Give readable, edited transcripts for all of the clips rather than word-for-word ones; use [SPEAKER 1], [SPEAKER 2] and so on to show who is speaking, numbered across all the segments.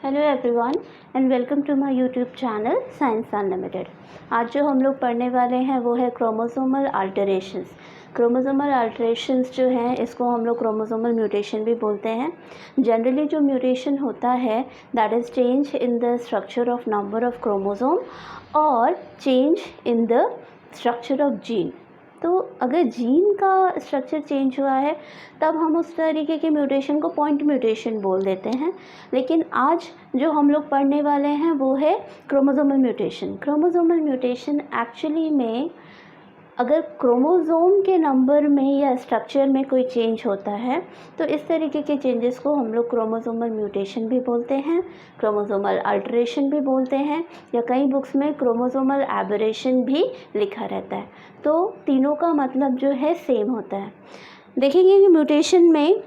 [SPEAKER 1] Hello everyone and welcome to my YouTube channel science unlimited. आज जो हम लोग पढ़ने वाले हैं वो है क्रोमोसोमल अल्टरेशंस। क्रोमोसोमल अल्टरेशंस जो हैं इसको हम लोग क्रोमोसोमल म्यूटेशन भी बोलते हैं। जनरली जो म्यूटेशन होता है that is change in the structure of number of chromosome और change in the structure of gene. तो अगर जीन का स्ट्रक्चर चेंज हुआ है तब हम उस तरीके के म्यूटेशन को पॉइंट म्यूटेशन बोल देते हैं। लेकिन आज जो हम लोग पढ़ने वाले हैं वो है chromosomal mutation. Chromosomal mutation actually में अगर क्रोमोसोम के नंबर में या स्ट्रक्चर में कोई चेंज होता है तो इस तरीके के चेंजेस को हम लोग क्रोमोसोमल म्यूटेशन भी बोलते हैं, क्रोमोसोमल अल्टरेशन भी बोलते हैं, या कई बुक्स में क्रोमोसोमल एबरेशन भी लिखा रहता है। तो तीनों का मतलब जो है सेम होता है। देखेंगे कि म्यूटेशन में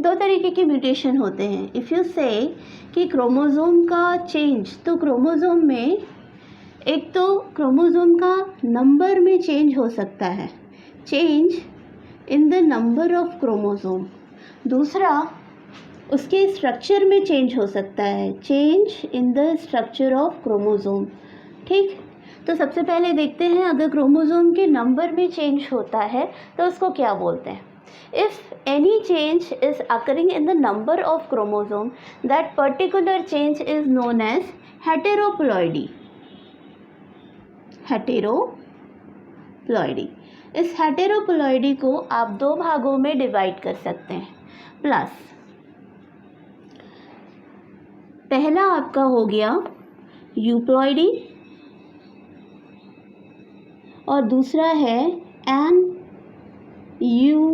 [SPEAKER 1] दो तरीके के म्यूटेशन होते हैं। इफ़ यू से कि क्रोमोसोम का चेंज, तो क्रोमोसोम में एक तो क्रोमोसोम का नंबर में चेंज हो सकता है, change in the number of chromosome. दूसरा उसके स्ट्रक्चर में चेंज हो सकता है, change in the structure of chromosome. ठीक, तो सबसे पहले देखते हैं अगर क्रोमोसोम के नंबर में चेंज होता है तो उसको क्या बोलते हैं। If any change is occurring in the number of chromosome, that particular change is known as heteroploidy. हेटेरोप्लॉइडी। इस हेटेरोप्लॉइडी को आप दो भागों में डिवाइड कर सकते हैं। प्लस पहला आपका हो गया यूप्लॉइडी और दूसरा है एनयूप्लॉइडी।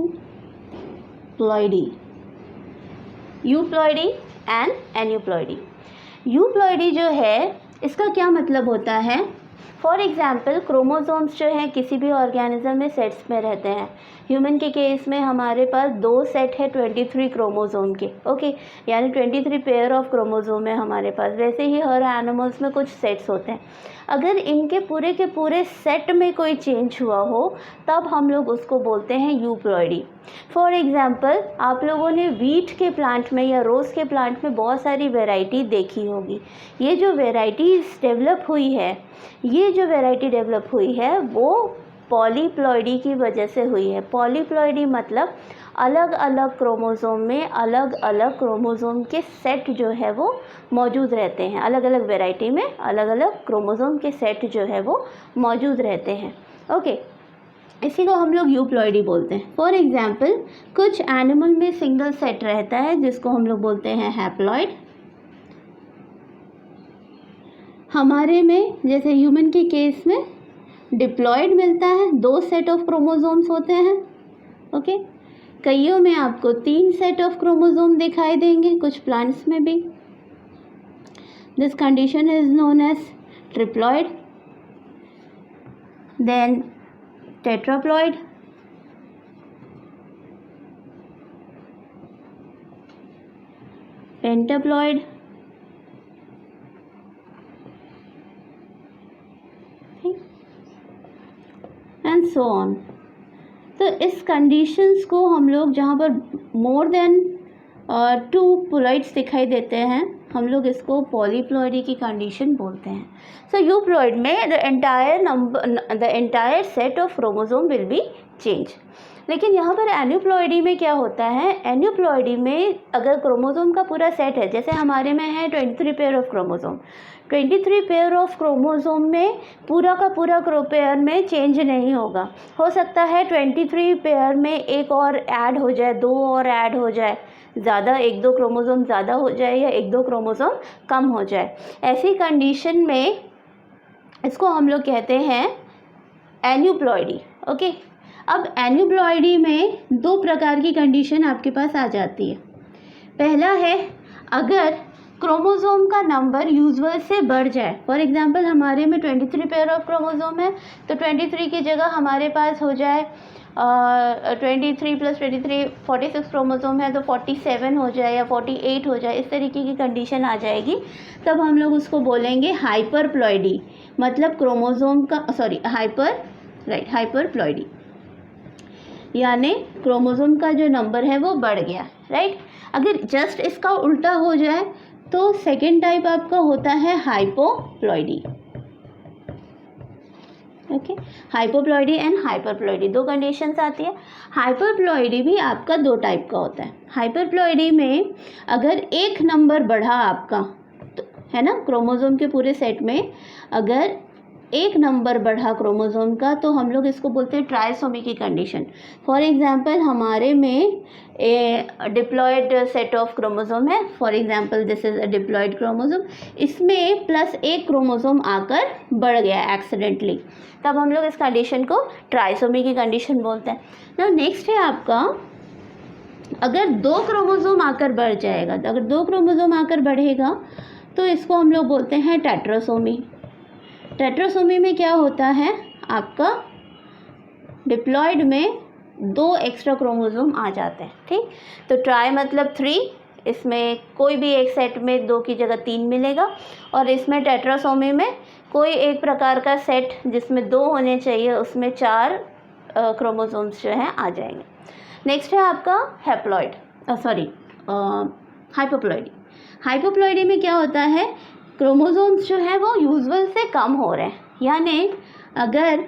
[SPEAKER 1] Euploidy and aneuploidy. यूप्लॉइडी जो है इसका क्या मतलब होता है। फॉर एग्ज़ाम्पल क्रोमोसोम्स जो हैं किसी भी ऑर्गेनिज्म में सेट्स में रहते हैं। ह्यूमन के केस में हमारे पास दो सेट है 23 क्रोमोसोम के, ओके, यानी 23 पेयर ऑफ क्रोमोसोम है हमारे पास। वैसे ही हर एनिमल्स में कुछ सेट्स होते हैं। अगर इनके पूरे के पूरे सेट में कोई चेंज हुआ हो तब हम लोग उसको बोलते हैं यूप्लॉइडी। फॉर एग्ज़ाम्पल आप लोगों ने वीट के प्लांट में या रोज़ के प्लांट में बहुत सारी वैरायटी देखी होगी। ये जो वैरायटीज़ डेवलप हुई है वो पॉलीप्लॉइडी की वजह से हुई है। पॉलीप्लॉइडी मतलब अलग अलग क्रोमोसोम में अलग अलग क्रोमोसोम के सेट जो है वो मौजूद रहते हैं। अलग अलग वैरायटी में अलग अलग क्रोमोसोम के सेट जो है वो मौजूद रहते हैं, ओके। इसी को हम लोग यूप्लॉइडी बोलते हैं। फॉर एग्ज़ाम्पल कुछ एनिमल में सिंगल सेट रहता है जिसको हम लोग बोलते हैं हैप्लॉइड। हमारे में जैसे ह्यूमन के केस में डिप्लॉइड मिलता है, दो सेट ऑफ क्रोमोसोम्स होते हैं, ओके। कईयों में आपको 3 सेट ऑफ क्रोमोसोम दिखाई देंगे, कुछ प्लांट्स में भी। This condition is known as triploid, then tetraploid, pentaploid, and so on. तो इस कंडीशंस को हम लोग जहाँ पर मोर देन 2 प्लॉइड्स दिखाई देते हैं हम लोग इसको पॉलीप्लॉइडी की कंडीशन बोलते हैं। सो यूप्लॉइड में the entire set of chromosome will be change. लेकिन यहाँ पर एन्यूप्लॉइडी में क्या होता है, एन्यूप्लॉइडी में अगर क्रोमोसोम का पूरा सेट है, जैसे हमारे में है 23 pair of chromosome, 23 pair of chromosome में पूरा का पूरा पेयर में चेंज नहीं होगा। हो सकता है 23 पेयर में एक और ऐड हो जाए, 2 और ऐड हो जाए, ज़्यादा 1-2 क्रोमोसोम ज़्यादा हो जाए या 1-2 क्रोमोसोम कम हो जाए। ऐसी कंडीशन में इसको हम लोग कहते हैं एन्यूप्लॉइडी, ओके। अब एन्यूप्लॉइडी में 2 प्रकार की कंडीशन आपके पास आ जाती है। पहला है अगर क्रोमोसोम का नंबर यूजुअल से बढ़ जाए। फॉर एग्जांपल हमारे में 23 पेयर ऑफ क्रोमोसोम है तो 23 की जगह हमारे पास हो जाए 23 + 23 46 क्रोमोसोम है तो 47 हो जाए या 48 हो जाए, इस तरीके की कंडीशन आ जाएगी। तब हम लोग उसको बोलेंगे हाइपरप्लॉइडी, मतलब क्रोमोसोम का हाइपरप्लॉइडी, यानी क्रोमोसोम का जो नंबर है वो बढ़ गया, राइट। अगर जस्ट इसका उल्टा हो जाए तो सेकेंड टाइप आपका होता है हाइपोप्लॉइडी। ओके, हाइपोप्लॉइडी एंड हाइपरप्लॉइडी, दो कंडीशंस आती है। हाइपरप्लॉइडी भी आपका दो टाइप का होता है। हाइपरप्लॉइडी में अगर एक नंबर बढ़ा आपका, तो है ना, क्रोमोसोम के पूरे सेट में अगर एक नंबर बढ़ा क्रोमोसोम का, तो हम लोग इसको बोलते हैं ट्राइसोमी की कंडीशन। फॉर एग्जांपल हमारे में a diploid set of chromosome है, for example this is a diploid chromosome, इसमें प्लस एक क्रोमोसोम आकर बढ़ गया एक्सीडेंटली, तब हम लोग इस कंडीशन को ट्राइसोमी की कंडीशन बोलते हैं। ना नेक्स्ट है आपका, अगर दो क्रोमोसोम आकर बढ़ जाएगा, तो अगर दो क्रोमोसोम आकर बढ़ेगा तो इसको हम लोग बोलते हैं टेट्रासोमी। टेट्रासोमी में क्या होता है, आपका डिप्लॉयड में दो एक्स्ट्रा क्रोमोसोम आ जाते हैं। ठीक, तो ट्राई मतलब 3, इसमें कोई भी एक सेट में 2 की जगह 3 मिलेगा, और इसमें टेट्रासोमी में कोई एक प्रकार का सेट जिसमें 2 होने चाहिए, उसमें 4 क्रोमोसोम्स जो हैं आ जाएंगे। नेक्स्ट है आपका हाइपोप्लॉइडी। हाइपोप्लॉइडी में क्या होता है, क्रोमोसोम्स जो है वो यूजुअल से कम हो रहे हैं, यानी अगर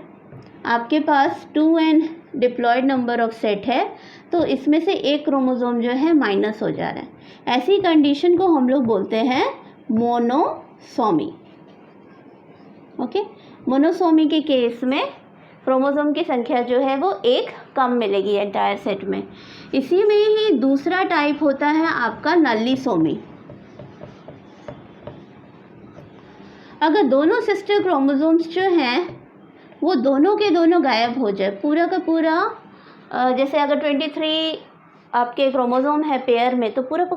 [SPEAKER 1] आपके पास 2n diploid number of set है तो इसमें से एक क्रोमोसोम जो है माइनस हो जा रहा है। ऐसी कंडीशन को हम लोग बोलते हैं मोनोसोमी। ओके, मोनोसोमी के केस में क्रोमोसोम की संख्या जो है वो एक कम मिलेगी एंटायर सेट में। इसी में ही दूसरा टाइप होता है आपका नल्लीसोमी। अगर दोनों सिस्टर क्रोमोसोम्स जो हैं वो दोनों के दोनों गायब हो जाए, पूरा का पूरा, जैसे अगर 23 आपके क्रोमोसोम है पेयर में, तो पूरा का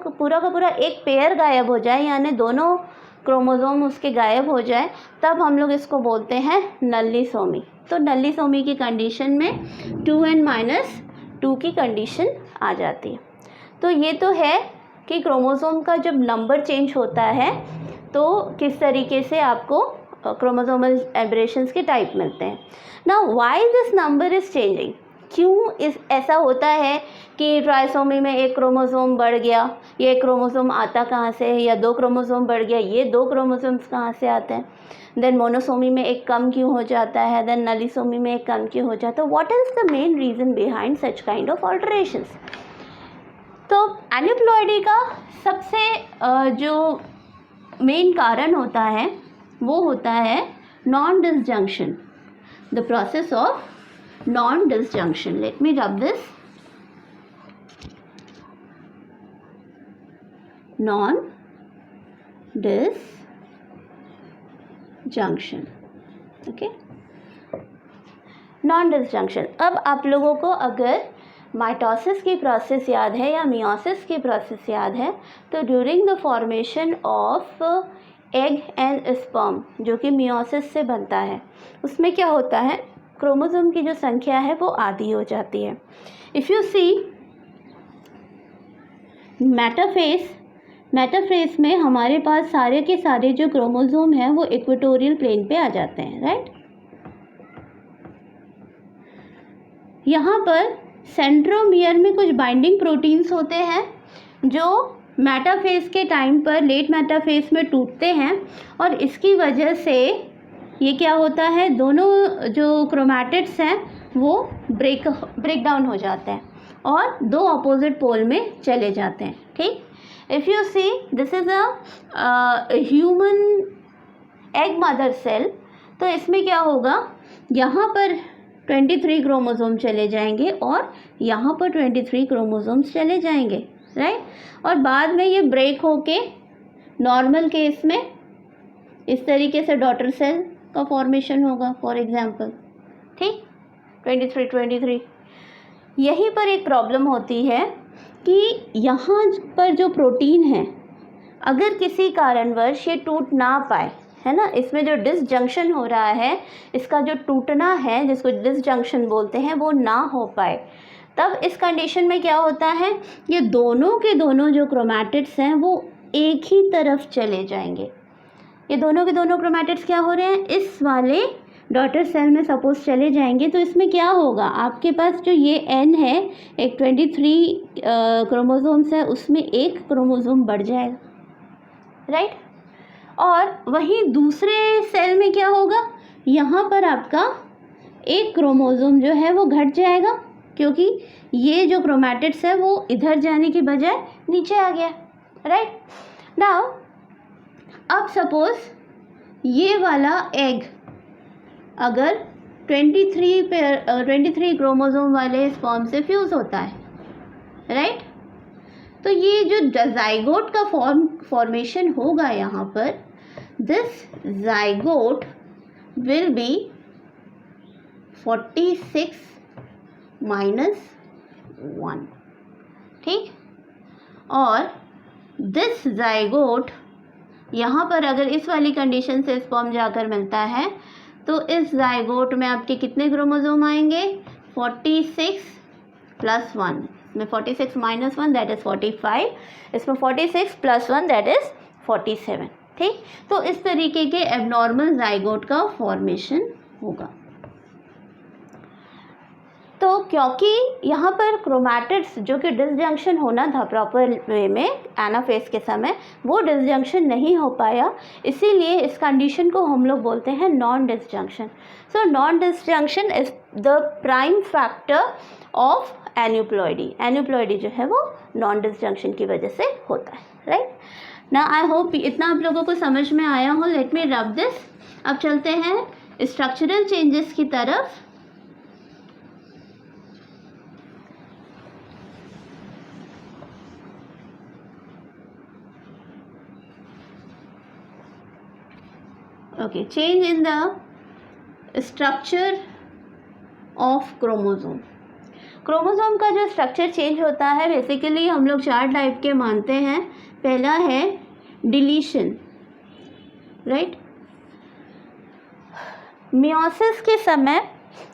[SPEAKER 1] पूरा एक पेयर गायब हो जाए, यानी दोनों क्रोमोसोम उसके गायब हो जाए, तब हम लोग इसको बोलते हैं नल्लीसोमी। तो नल्लीसोमी की कंडीशन में 2n-2 की कंडीशन आ जाती है। तो ये तो है कि क्रोमोसोम का जब नंबर चेंज होता है तो किस तरीके से आपको क्रोमोसोमल एब्रेशंस के टाइप मिलते हैं। Now why this number is changing, क्यों इस ऐसा होता है कि ट्राइसोमी में एक क्रोमोसोम बढ़ गया, ये क्रोमोसोम आता कहाँ से है, या 2 क्रोमोसोम बढ़ गया, ये 2 क्रोमोसोम्स कहाँ से आते हैं, देन मोनोसोमी में एक कम क्यों हो जाता है, देन नलीसोमी में एक कम क्यों हो जाता है, what is the main reason behind such kind of alterations. तो एनिप्लॉइडी का सबसे जो मेन कारण होता है वो होता है non disjunction, the process of non disjunction. Let me rub this, non disjunction. Okay, non disjunction. अब आप लोगों को अगर माइटोसिस की प्रोसेस याद है या मियोसिस की प्रोसेस याद है, तो during the formation of egg and sperm, जो कि मियोसिस से बनता है, उसमें क्या होता है, क्रोमोसोम की जो संख्या है वो आधी हो जाती है। इफ़ यू सी मेटाफेज में हमारे पास सारे के सारे जो क्रोमोसोम हैं वो इक्वेटोरियल प्लेन पे आ जाते हैं, राइट। यहाँ पर सेंट्रोमियर में कुछ बाइंडिंग प्रोटीन्स होते हैं जो मेटाफेज के टाइम पर लेट मेटाफेज में टूटते हैं, और इसकी वजह से ये क्या होता है, दोनों जो क्रोमैटिड्स हैं वो ब्रेक डाउन हो जाते हैं और 2 अपोजिट पोल में चले जाते हैं। ठीक, if you see this is a human egg mother cell, तो इसमें क्या होगा, यहाँ पर 23 क्रोमोसोम चले जाएंगे और यहाँ पर 23 क्रोमोसोम्स चले जाएंगे, राइट। और बाद में ये ब्रेक होके नॉर्मल केस में इस तरीके से डॉटर सेल का फॉर्मेशन होगा, फॉर एग्जांपल। ठीक, 23 यहीं पर एक प्रॉब्लम होती है कि यहाँ पर जो प्रोटीन है, अगर किसी कारणवश ये टूट ना पाए, है ना, इसमें जो डिसजंक्शन हो रहा है, इसका जो टूटना है जिसको डिसजंक्शन बोलते हैं, वो ना हो पाए, तब इस कंडीशन में क्या होता है, ये दोनों के दोनों जो क्रोमैटिड्स हैं वो एक ही तरफ चले जाएंगे। ये दोनों के दोनों क्रोमैटिड्स क्या हो रहे हैं, इस वाले डॉटर सेल में सपोज चले जाएंगे, तो इसमें क्या होगा, आपके पास जो ये N है, एक 23 क्रोमोसोम्स है, उसमें एक क्रोमोसोम बढ़ जाएगा, राइट। और वहीं दूसरे सेल में क्या होगा, यहाँ पर आपका एक क्रोमोसोम जो है वो घट जाएगा, क्योंकि ये जो क्रोमैटिड्स है वो इधर जाने की बजाय नीचे आ गया, राइट। नाउ अब सपोज ये वाला एग अगर 23 क्रोमोसोम वाले स्पर्म से फ्यूज़ होता है, राइट, तो ये जो ज़ाइगोट का फॉर्मेशन होगा यहाँ पर, दिस ज़ाइगोट विल बी 46 - 1, ठीक। और दिस ज़ाइगोट यहाँ पर अगर इस वाली कंडीशन से स्पर्म जाकर मिलता है तो इस ज़ाइगोट में आपके कितने क्रोमोसोम आएंगे, 46 + 1, इसमें 46 - 1 दैट इज़ 45, इसमें 46 + 1 दैट इज़ 47, ठीक। तो इस तरीके के एबनॉर्मल ज़ाइगोट का फॉर्मेशन होगा। तो क्योंकि यहाँ पर क्रोमैटिड्स जो कि डिसजंक्शन होना था प्रॉपर वे में एनाफेज के समय, वो डिसजंक्शन नहीं हो पाया, इसीलिए इस कंडीशन को हम लोग बोलते हैं non disjunction. So non disjunction is the prime factor of aneuploidy. Aneuploidy जो है वो नॉन डिसजंक्शन की वजह से होता है, राइट ना। आई होप इतना आप लोगों को समझ में आया हो। Let me rub this. अब चलते हैं स्ट्रक्चरल चेंजेस की तरफ। Okay, change in the structure of chromosome. Chromosome का जो स्ट्रक्चर चेंज होता है बेसिकली हम लोग 4 टाइप के मानते हैं। पहला है डिलीशन, राइट। मियोसिस के समय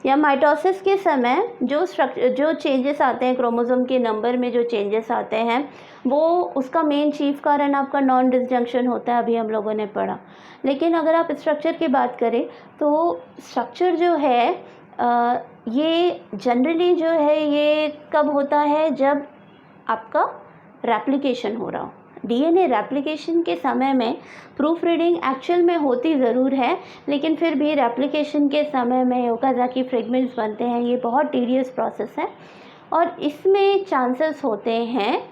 [SPEAKER 1] या माइटोसिस के समय जो चेंजेस आते हैं क्रोमोसोम के नंबर में, जो चेंजेस आते हैं वो उसका मेन चीफ कारण आपका नॉन डिसजंक्शन होता है, अभी हम लोगों ने पढ़ा। लेकिन अगर आप स्ट्रक्चर की बात करें तो स्ट्रक्चर जो है ये जनरली जो है ये कब होता है, जब आपका रेप्लिकेशन हो रहा हो। डीएनए रेप्लिकेशन के समय में प्रूफ रीडिंग एक्चुअल में होती ज़रूर है, लेकिन फिर भी रेप्लिकेशन के समय में ओकाज़ाकी फ्रेगमेंट्स बनते हैं। ये बहुत टीडियस प्रोसेस है और इसमें चांसेस होते हैं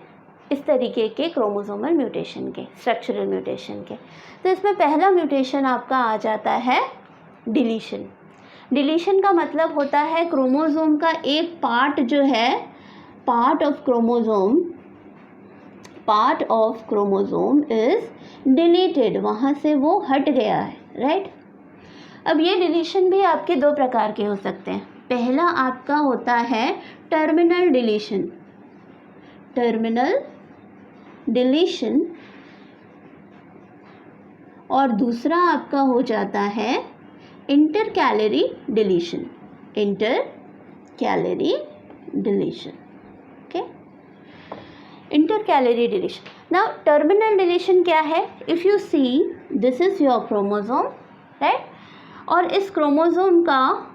[SPEAKER 1] इस तरीके के क्रोमोसोमल म्यूटेशन के, स्ट्रक्चरल म्यूटेशन के। तो इसमें पहला म्यूटेशन आपका आ जाता है डिलीशन। डिलीशन का मतलब होता है क्रोमोसोम का एक पार्ट जो है, part of chromosome is deleted, वहाँ से वो हट गया है, राइट। अब ये डिलीशन भी आपके 2 प्रकार के हो सकते हैं। पहला आपका होता है टर्मिनल डिलीशन और दूसरा आपका हो जाता है intercalary deletion. Okay, intercalary deletion. Now terminal deletion क्या है? If you see this is your chromosome, right, और इस क्रोमोसोम का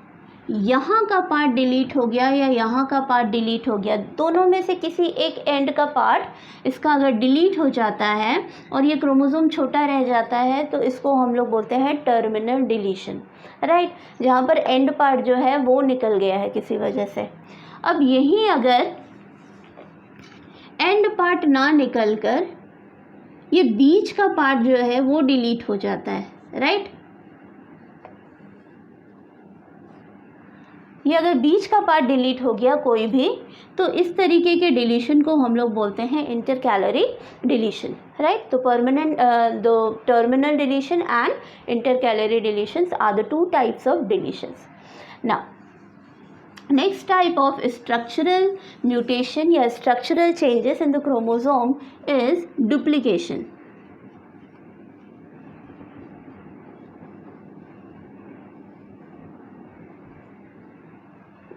[SPEAKER 1] यहाँ का पार्ट डिलीट हो गया या यहाँ का पार्ट डिलीट हो गया, दोनों में से किसी एक एंड का पार्ट इसका अगर डिलीट हो जाता है और ये क्रोमोसोम छोटा रह जाता है तो इसको हम लोग बोलते हैं टर्मिनल डिलीशन, राइट, जहाँ पर एंड पार्ट जो है वो निकल गया है किसी वजह से। अब यही अगर एंड पार्ट ना निकल कर ये बीच का पार्ट जो है वो डिलीट हो जाता है, राइट, ये अगर बीच का पार्ट डिलीट हो गया कोई भी, तो इस तरीके के डिलीशन को हम लोग बोलते हैं इंटरकैलरी डिलीशन, राइट। तो terminal deletion and intercalary deletions are the 2 types of deletions. Now next type of structural mutation या structural changes in the chromosome is duplication.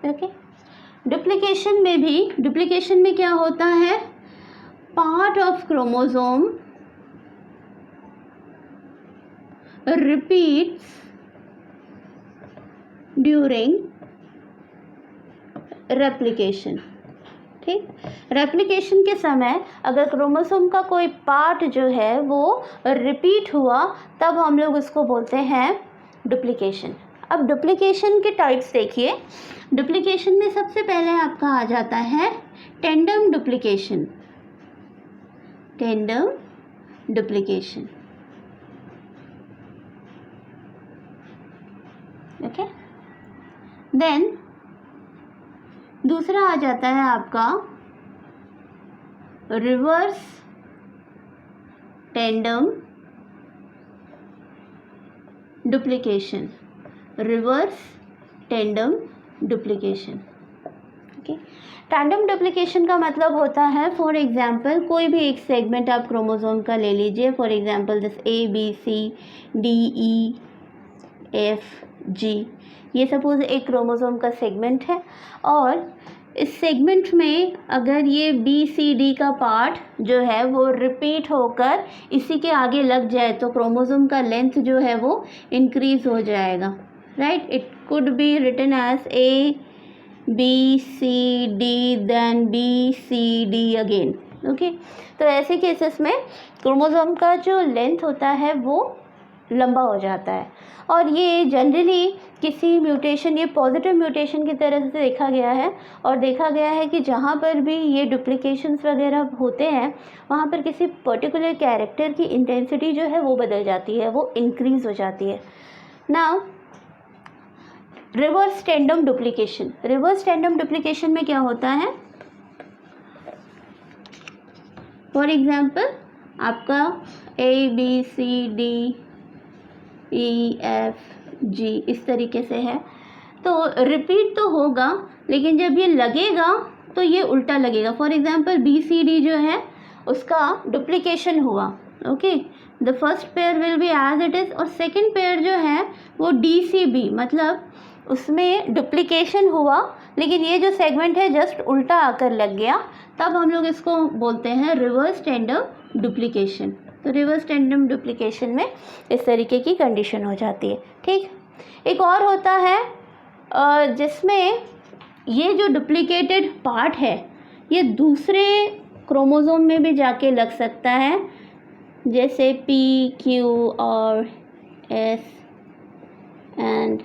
[SPEAKER 1] Okay, duplication में क्या होता है? Part of chromosome repeats during replication, ठीक। Replication के समय अगर chromosome का कोई पार्ट जो है वो रिपीट हुआ तब हम लोग उसको बोलते हैं डुप्लीकेशन। अब डुप्लीकेशन के टाइप्स देखिए। डुप्लीकेशन में सबसे पहले आपका आ जाता है tandem duplication. Tandem duplication, okay. Then दूसरा आ जाता है आपका reverse tandem duplication. Reverse tandem duplication, okay. Tandem duplication का मतलब होता है, फॉर एग्जांपल कोई भी एक सेगमेंट आप क्रोमोसोम का ले लीजिए, फॉर एग्जांपल दिस ABCDEFG, ये सपोज एक क्रोमोसोम का सेगमेंट है और इस सेगमेंट में अगर ये BCD का पार्ट जो है वो रिपीट होकर इसी के आगे लग जाए तो क्रोमोसोम का लेंथ जो है वो इंक्रीज हो जाएगा, right. It could be written as ABCD then BCD again, okay. तो ऐसे केसेस में क्रोमोसोम का जो लेंथ होता है वो लंबा हो जाता है और ये जनरली किसी म्यूटेशन, ये पॉजिटिव म्यूटेशन की तरह से देखा गया है और देखा गया है कि जहाँ पर भी ये डुप्लीकेशंस वगैरह होते हैं वहाँ पर किसी पर्टिकुलर कैरेक्टर की इंटेंसिटी जो है वो बदल जाती है, वो इंक्रीज हो जाती है। Now reverse tandem duplication. Reverse tandem duplication में क्या होता है, फॉर एग्जांपल आपका ABCDEFG इस तरीके से है तो रिपीट तो होगा लेकिन जब ये लगेगा तो ये उल्टा लगेगा। फॉर एग्जांपल BCD जो है उसका डुप्लीकेशन हुआ, okay, the first pair will be as it is और सेकंड पेयर जो है वो DCB, मतलब उसमें डुप्लीकेशन हुआ लेकिन ये जो सेगमेंट है जस्ट उल्टा आकर लग गया, तब हम लोग इसको बोलते हैं रिवर्स टेंडम डुप्लीकेशन। तो रिवर्स टेंडम डुप्लीकेशन में इस तरीके की कंडीशन हो जाती है, ठीक। एक और होता है जिसमें ये जो डुप्लीकेटेड पार्ट है ये दूसरे क्रोमोसोम में भी जाके लग सकता है, जैसे P, Q और S एंड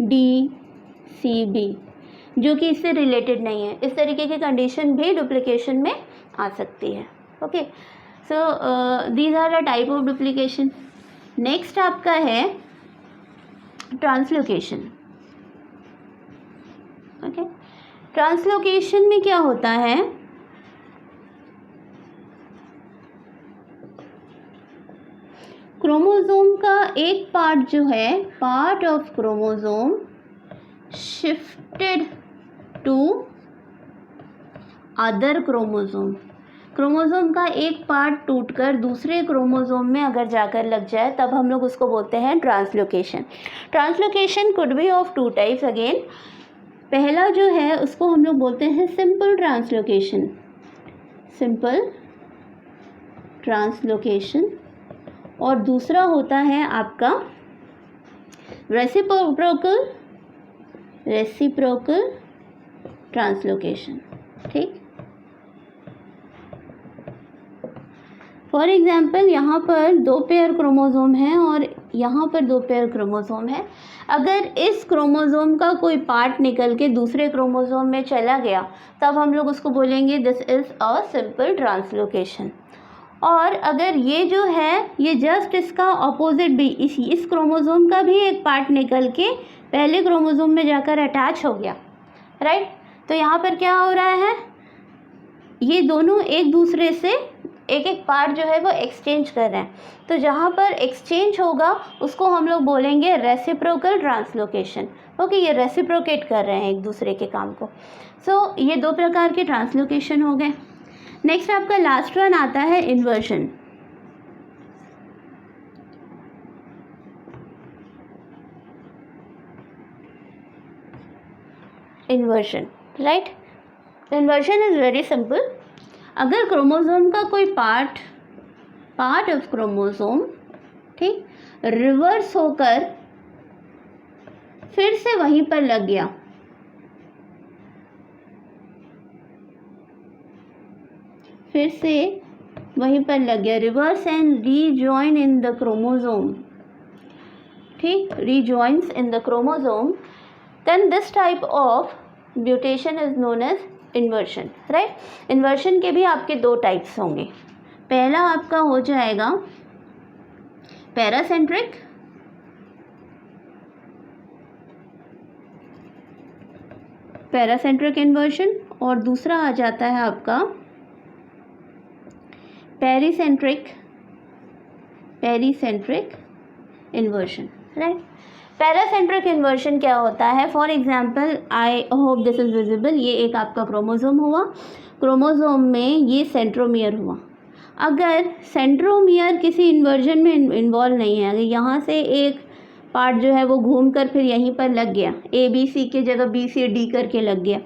[SPEAKER 1] DCB जो कि इससे रिलेटेड नहीं है। इस तरीके की कंडीशन भी डुप्लीकेशन में आ सकती है, okay. So these are the type of duplication. Next आपका है ट्रांसलोकेशन, ओके। ट्रांसलोकेशन में क्या होता है, क्रोमोसोम का एक पार्ट जो है, part of chromosome shifted to other chromosome. Chromosome का एक पार्ट टूटकर दूसरे क्रोमोसोम में अगर जाकर लग जाए तब हम लोग उसको बोलते हैं translocation. Translocation could be of two types again. पहला जो है उसको हम लोग बोलते हैं सिंपल ट्रांसलोकेशन, सिंपल ट्रांसलोकेशन, और दूसरा होता है आपका रेसिप्रोकल ट्रांसलोकेशन, ठीक। फॉर एग्जांपल यहाँ पर 2 पेयर क्रोमोसोम हैं और यहाँ पर 2 पेयर क्रोमोसोम है। अगर इस क्रोमोसोम का कोई पार्ट निकल के दूसरे क्रोमोसोम में चला गया तब हम लोग उसको बोलेंगे this is a simple translocation. और अगर ये जो है ये जस्ट इसका ऑपोजिट भी, इस क्रोमोसोम का भी एक पार्ट निकल के पहले क्रोमोसोम में जाकर अटैच हो गया, राइट। तो यहाँ पर क्या हो रहा है, ये दोनों एक दूसरे से एक एक पार्ट जो है वो एक्सचेंज कर रहे हैं। तो जहाँ पर एक्सचेंज होगा उसको हम लोग बोलेंगे रेसिप्रोकल ट्रांसलोकेशन, ओके। ये रेसिप्रोकेट कर रहे हैं एक दूसरे के काम को। सो ये 2 प्रकार के ट्रांसलोकेशन हो गए। नेक्स्ट आपका लास्ट वन आता है inversion. Inversion, right. Inversion is very simple. अगर क्रोमोसोम का कोई पार्ट ऑफ क्रोमोसोम, ठीक, रिवर्स होकर फिर से वहीं पर लग गया, फिर से वहीं पर लग गया, reverse and rejoin in the chromosome, ठीक, rejoins in the chromosome, then this type of mutation is known as inversion, right. Inversion के भी आपके दो टाइप्स होंगे। पहला आपका हो जाएगा पैरासेंट्रिक, पैरासेंट्रिक इन्वर्शन, और दूसरा आ जाता है आपका pericentric, pericentric inversion, right. Paracentric inversion क्या होता है? For example, I hope this is visible, ये एक आपका क्रोमोसोम हुआ, क्रोमोसोम में ये सेंट्रोमियर हुआ। अगर सेंट्रोमियर किसी इन्वर्जन में इन्वॉल्व नहीं है, अगर यहाँ से एक पार्ट जो है वो घूम कर फिर यहीं पर लग गया, ए बी सी के जगह बी सी डी करके लग गया,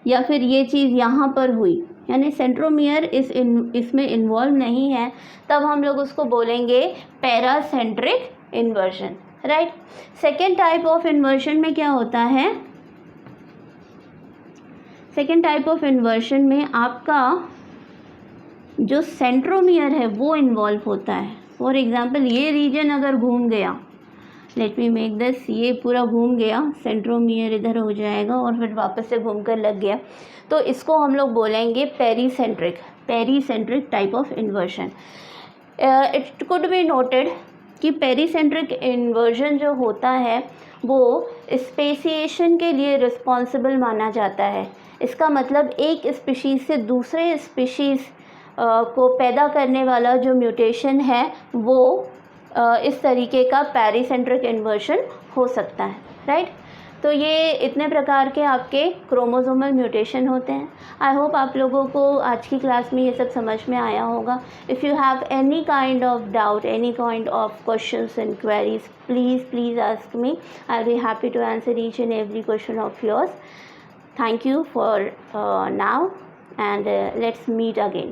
[SPEAKER 1] या फिर ये चीज़ यहाँ पर हुई, यानी सेंट्रोमियर इसमें इन्वॉल्व नहीं है, तब हम लोग उसको बोलेंगे paracentric inversion, right. Second type of inversion में क्या होता है? सेकेंड टाइप ऑफ इन्वर्जन में आपका जो सेंट्रोमियर है वो इन्वॉल्व होता है। फॉर एग्जांपल, ये रीजन अगर घूम गया, लेट मी मेक दिस, ये पूरा घूम गया, सेंट्रोमियर इधर हो जाएगा और फिर वापस से घूम कर लग गया, तो इसको हम लोग बोलेंगे pericentric, pericentric type of inversion. It could be noted कि पेरीसेंट्रिक इन्वर्जन जो होता है वो स्पेसिएशन के लिए रिस्पॉन्सिबल माना जाता है। इसका मतलब एक स्पीशीज़ से दूसरे स्पीशीज़ को पैदा करने वाला जो म्यूटेशन है वो इस तरीके का पेरीसेंट्रिक इन्वर्जन हो सकता है, राइट। तो ये इतने प्रकार के आपके क्रोमोसोमल म्यूटेशन होते हैं। आई होप आप लोगों को आज की क्लास में ये सब समझ में आया होगा। If you have any kind of doubt, any kind of questions and queries, please ask me, I will be happy to answer each and every question of yours. Thank you for now and let's meet again.